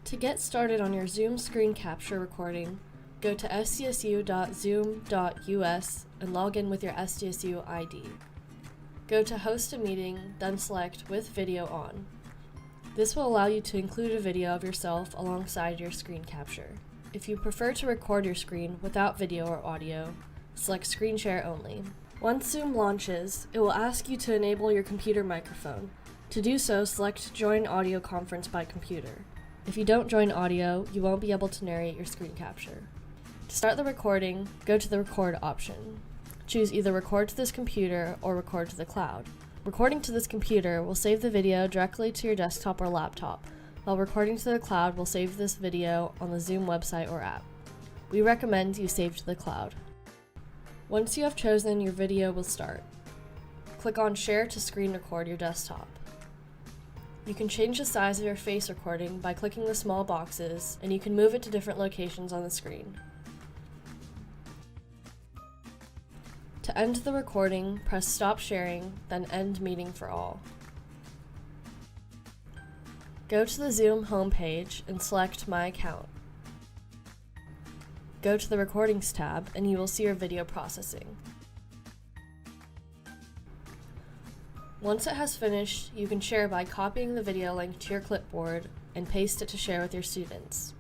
To get started on your Zoom screen capture recording, go to sdsu.zoom.us and log in with your SDSU ID. Go to Host a Meeting, then select With Video On. This will allow you to include a video of yourself alongside your screen capture. If you prefer to record your screen without video or audio, select Screen Share Only. Once Zoom launches, it will ask you to enable your computer microphone. To do so, select Join Audio Conference by Computer. If you don't join audio, you won't be able to narrate your screen capture. To start the recording, go to the Record option. Choose either Record to this computer or Record to the cloud. Recording to this computer will save the video directly to your desktop or laptop, while recording to the cloud will save this video on the Zoom website or app. We recommend you save to the cloud. Once you have chosen, your video will start. Click on Share to screen record your desktop. You can change the size of your face recording by clicking the small boxes, and you can move it to different locations on the screen. To end the recording, press Stop Sharing, then End Meeting for All. Go to the Zoom homepage and select My Account. Go to the Recordings tab, and you will see your video processing. Once it has finished, you can share by copying the video link to your clipboard and paste it to share with your students.